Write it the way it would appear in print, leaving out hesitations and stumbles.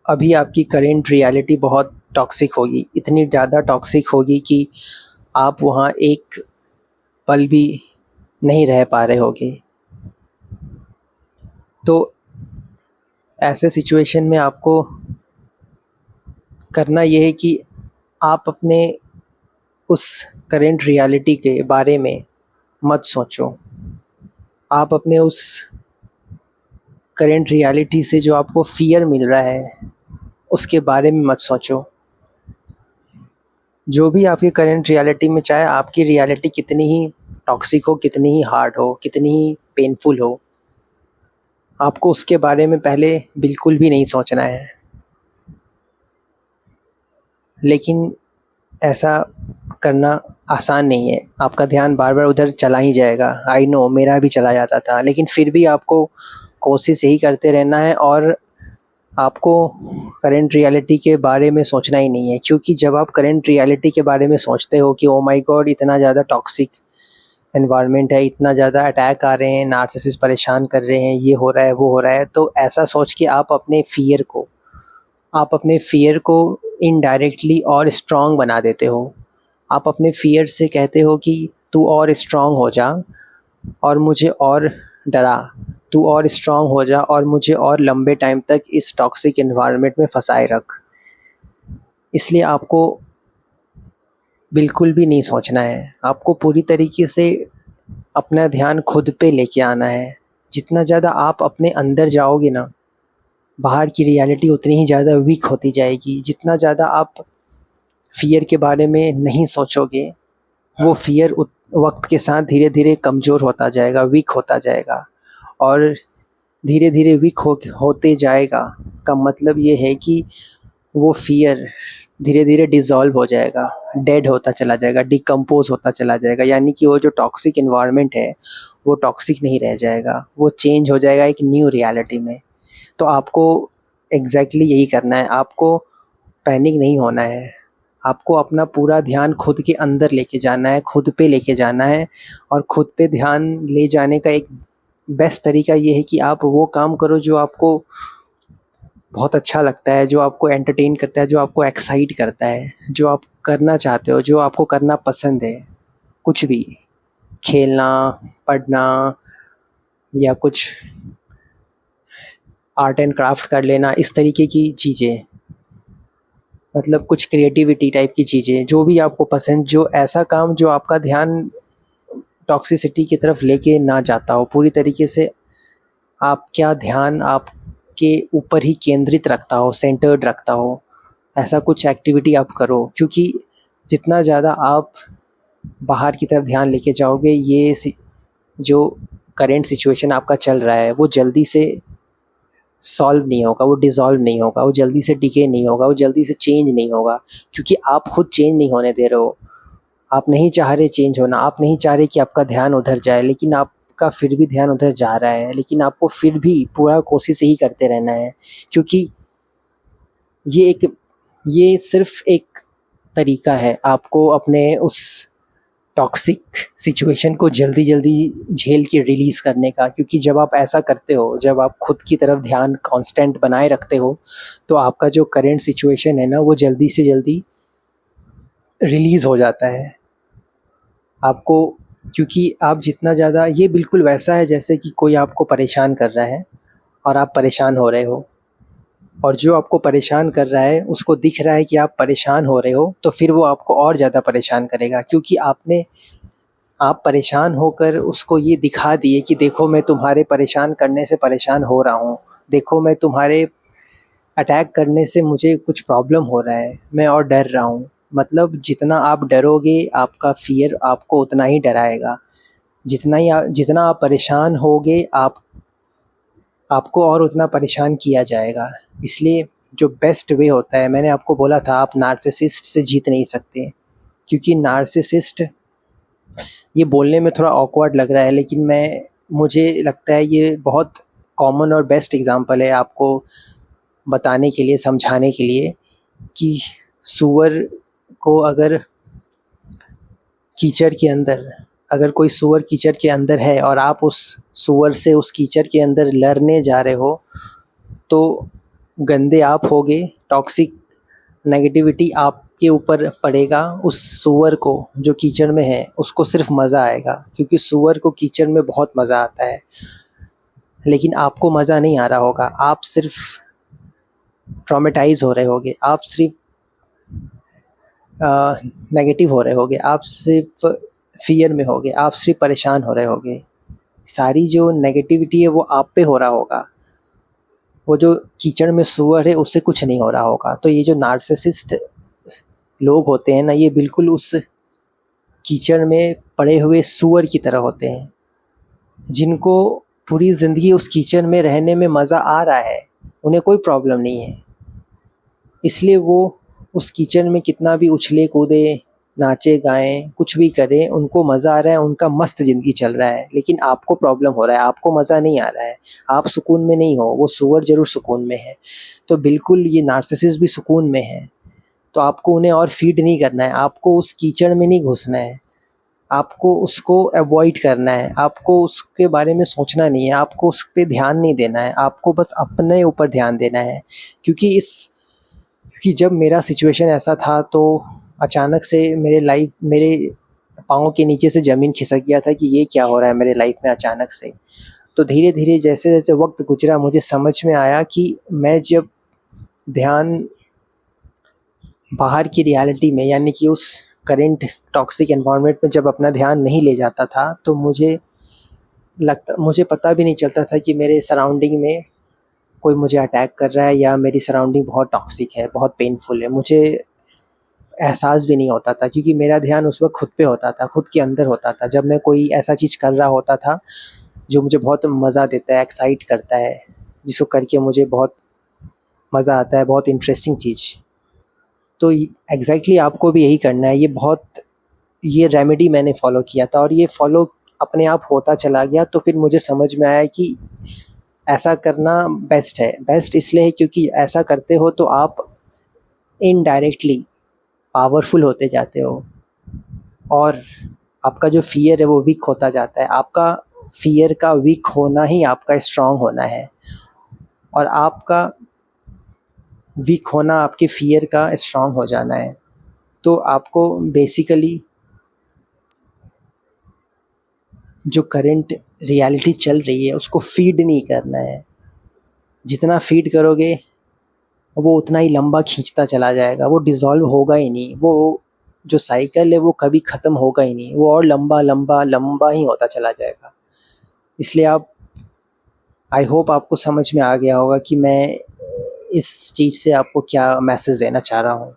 अभी आपकी current reality बहुत टॉक्सिक होगी, इतनी ज़्यादा टॉक्सिक होगी कि आप वहाँ एक पल भी नहीं रह पा रहे होगे। तो ऐसे सिचुएशन में आपको करना ये है कि आप अपने उस करेंट रियलिटी के बारे में मत सोचो। आप अपने उस करेंट रियलिटी से जो आपको फ़ियर मिल रहा है, उसके बारे में मत सोचो। जो भी आपकी करेंट रियलिटी में, चाहे आपकी रियलिटी कितनी ही टॉक्सिक हो, कितनी ही हार्ड हो, कितनी ही पेनफुल हो, आपको उसके बारे में पहले बिल्कुल भी नहीं सोचना है। लेकिन ऐसा करना आसान नहीं है, आपका ध्यान बार बार उधर चला ही जाएगा। आई नो, मेरा भी चला जाता था, लेकिन फिर भी आपको कोशिश यही करते रहना है और आपको करंट रियलिटी के बारे में सोचना ही नहीं है। क्योंकि जब आप करंट रियलिटी के बारे में सोचते हो कि ओ माय गॉड, इतना ज़्यादा टॉक्सिक एनवायरनमेंट है, इतना ज़्यादा अटैक आ रहे हैं, नार्सिसिस्ट परेशान कर रहे हैं, ये हो रहा है, वो हो रहा है, तो ऐसा सोच के आप अपने फ़ियर को इनडायरेक्टली और स्ट्रॉन्ग बना देते हो। आप अपने फ़ियर से कहते हो कि तू और स्ट्रॉन्ग हो जा और मुझे और डरा, तू और स्ट्रॉन्ग हो जा और मुझे और लंबे टाइम तक इस टॉक्सिक एनवायरनमेंट में फंसाए रख। इसलिए आपको बिल्कुल भी नहीं सोचना है, आपको पूरी तरीके से अपना ध्यान खुद पे लेके आना है। जितना ज़्यादा आप अपने अंदर जाओगे ना, बाहर की रियलिटी उतनी ही ज़्यादा वीक होती जाएगी। जितना ज़्यादा आप फ़ियर के बारे में नहीं सोचोगे, वो फ़ियर वक्त के साथ धीरे धीरे कमज़ोर होता जाएगा, वीक होता जाएगा। और धीरे धीरे वीक होते जाएगा का मतलब ये है कि वो फ़ियर धीरे धीरे डिज़ॉल्व हो जाएगा, डेड होता चला जाएगा, डिकम्पोज़ होता चला जाएगा। यानी कि वो जो टॉक्सिक एनवायरनमेंट है, वो टॉक्सिक नहीं रह जाएगा, वो चेंज हो जाएगा एक न्यू रियलिटी में। तो आपको एग्ज़ैक्टली यही करना है, आपको पैनिक नहीं होना है। आपको अपना पूरा ध्यान खुद के अंदर लेके जाना है, खुद पे लेके जाना है। और खुद पे ध्यान ले जाने का एक बेस्ट तरीका ये है कि आप वो काम करो जो आपको बहुत अच्छा लगता है, जो आपको एंटरटेन करता है, जो आपको एक्साइट करता है, जो आप करना चाहते हो, जो आपको करना पसंद है। कुछ भी, खेलना, पढ़ना या कुछ आर्ट एंड क्राफ्ट कर लेना, इस तरीके की चीज़ें, मतलब कुछ क्रिएटिविटी टाइप की चीज़ें, जो भी आपको पसंद, जो ऐसा काम जो आपका ध्यान टॉक्सिसिटी की तरफ लेके ना जाता हो, पूरी तरीके से आपका ध्यान आपके ऊपर ही केंद्रित रखता हो, सेंटर्ड रखता हो, ऐसा कुछ एक्टिविटी आप करो। क्योंकि जितना ज़्यादा आप बाहर की तरफ ध्यान लेके जाओगे, जो करेंट सिचुएशन आपका चल रहा है, वो जल्दी से सॉल्व नहीं होगा, वो डिसॉल्व नहीं होगा, वो जल्दी से डिके नहीं होगा, वो जल्दी से चेंज नहीं होगा। क्योंकि आप खुद चेंज नहीं होने दे रहे हो, आप नहीं चाह रहे चेंज होना, आप नहीं चाह रहे कि आपका ध्यान उधर जाए, लेकिन आपका फिर भी ध्यान उधर जा रहा है। लेकिन आपको फिर भी पूरा कोशिश यही करते रहना है। क्योंकि ये सिर्फ एक तरीका है आपको अपने उस टॉक्सिक सिचुएशन को जल्दी-जल्दी झेल के रिलीज़ करने का। क्योंकि जब आप ऐसा करते हो, जब आप खुद की तरफ ध्यान कांस्टेंट बनाए रखते हो, तो आपका जो करंट सिचुएशन है ना, वो जल्दी से जल्दी रिलीज़ हो जाता है। आपको, क्योंकि आप जितना ज़्यादा, ये बिल्कुल वैसा है जैसे कि कोई आपको परेशान कर रहा है और आप परेशान हो रहे हो, और जो आपको परेशान कर रहा है उसको दिख रहा है कि आप परेशान हो रहे हो, तो फिर वो आपको और ज़्यादा परेशान करेगा। क्योंकि आप परेशान होकर उसको ये दिखा दिए कि देखो, मैं तुम्हारे परेशान करने से परेशान हो रहा हूँ, देखो मैं तुम्हारे अटैक करने से मुझे कुछ प्रॉब्लम हो रहा है, मैं और डर रहा हूँ। मतलब जितना आप डरोगे, आपका फ़ियर आपको उतना ही डराएगा। जितना आप परेशान होगे, आपको और उतना परेशान किया जाएगा। इसलिए जो बेस्ट वे होता है, मैंने आपको बोला था, आप नार्सिसिस्ट से जीत नहीं सकते। क्योंकि नार्सिसिस्ट, ये बोलने में थोड़ा ऑकवर्ड लग रहा है, लेकिन मुझे लगता है ये बहुत कॉमन और बेस्ट एग्ज़ाम्पल है आपको बताने के लिए, समझाने के लिए कि सूअर को अगर कोई सूअर कीचड़ के अंदर है और आप उस सूअर से उस कीचड़ के अंदर लड़ने जा रहे हो, तो गंदे आप होगे, टॉक्सिक नेगेटिविटी आपके ऊपर पड़ेगा, उस सूअर को जो कीचड़ में है उसको सिर्फ मज़ा आएगा, क्योंकि सूअर को कीचड़ में बहुत मज़ा आता है, लेकिन आपको मज़ा नहीं आ रहा होगा। आप सिर्फ ट्रॉमेटाइज हो रहे होगे, आप सिर्फ नेगेटिव हो रहे होगे, आप सिर्फ फियर में होगे, आप सिर्फ परेशान हो रहे होगे। सारी जो नेगेटिविटी है वो आप पे हो रहा होगा, वो जो कीचड़ में सूअर है उससे कुछ नहीं हो रहा होगा। तो ये जो नार्सिसिस्ट लोग होते हैं ना, ये बिल्कुल उस कीचड़ में पड़े हुए सूअर की तरह होते हैं, जिनको पूरी ज़िंदगी उस कीचड़ में रहने में मज़ा आ रहा है, उन्हें कोई प्रॉब्लम नहीं है। इसलिए वो उस कीचड़ में कितना भी उछले कूदे, नाचे गाएं, कुछ भी करें, उनको मज़ा आ रहा है, उनका मस्त ज़िंदगी चल रहा है। लेकिन आपको प्रॉब्लम हो रहा है, आपको मज़ा नहीं आ रहा है, आप सुकून में नहीं हो, वो सूअर ज़रूर सुकून में है। तो बिल्कुल ये नार्सिसिस्ट भी सुकून में है, तो आपको उन्हें और फीड नहीं करना है, आपको उस कीचड़ में नहीं घुसना है, आपको उसको अवॉइड करना है, आपको उसके बारे में सोचना नहीं है, आपको उस पे ध्यान नहीं देना है, आपको बस अपने ऊपर ध्यान देना है। क्योंकि जब मेरा सिचुएशन ऐसा था, तो अचानक से मेरे पाँव के नीचे से ज़मीन खिसक गया था कि ये क्या हो रहा है मेरे लाइफ में अचानक से। तो धीरे-धीरे जैसे-जैसे वक़्त गुज़रा, मुझे समझ में आया कि मैं जब ध्यान बाहर की रियलिटी में, यानी कि उस करंट टॉक्सिक एनवायरनमेंट में जब अपना ध्यान नहीं ले जाता था, तो मुझे पता भी नहीं चलता था कि मेरे सराउंडिंग में कोई मुझे अटैक कर रहा है या मेरी सराउंडिंग बहुत टॉक्सिक है, बहुत पेनफुल है। मुझे एहसास भी नहीं होता था, क्योंकि मेरा ध्यान उस वक़्त खुद पे होता था, खुद के अंदर होता था। जब मैं कोई ऐसा चीज़ कर रहा होता था जो मुझे बहुत मज़ा देता है, एक्साइट करता है, जिसको करके मुझे बहुत मज़ा आता है, बहुत इंटरेस्टिंग चीज़, तो एग्ज़ैक्टली आपको भी यही करना है। ये रेमेडी मैंने फ़ॉलो किया था, और ये फ़ॉलो अपने आप होता चला गया। तो फिर मुझे समझ में आया कि ऐसा करना बेस्ट है। बेस्ट इसलिए है क्योंकि ऐसा करते हो तो आप इनडायरेक्टली पावरफुल होते जाते हो, और आपका जो फ़ियर है वो वीक होता जाता है। आपका फ़ियर का वीक होना ही आपका स्ट्रॉन्ग होना है, और आपका वीक होना आपके फ़ियर का स्ट्रॉन्ग हो जाना है। तो आपको बेसिकली जो करंट रियलिटी चल रही है उसको फ़ीड नहीं करना है। जितना फ़ीड करोगे वो उतना ही लंबा खींचता चला जाएगा, वो डिसॉल्व होगा ही नहीं। वो जो साइकिल है वो कभी ख़त्म होगा ही नहीं, वो और लंबा, लंबा, लंबा ही होता चला जाएगा। इसलिए आई होप आपको समझ में आ गया होगा कि मैं इस चीज़ से आपको क्या मैसेज देना चाह रहा हूँ।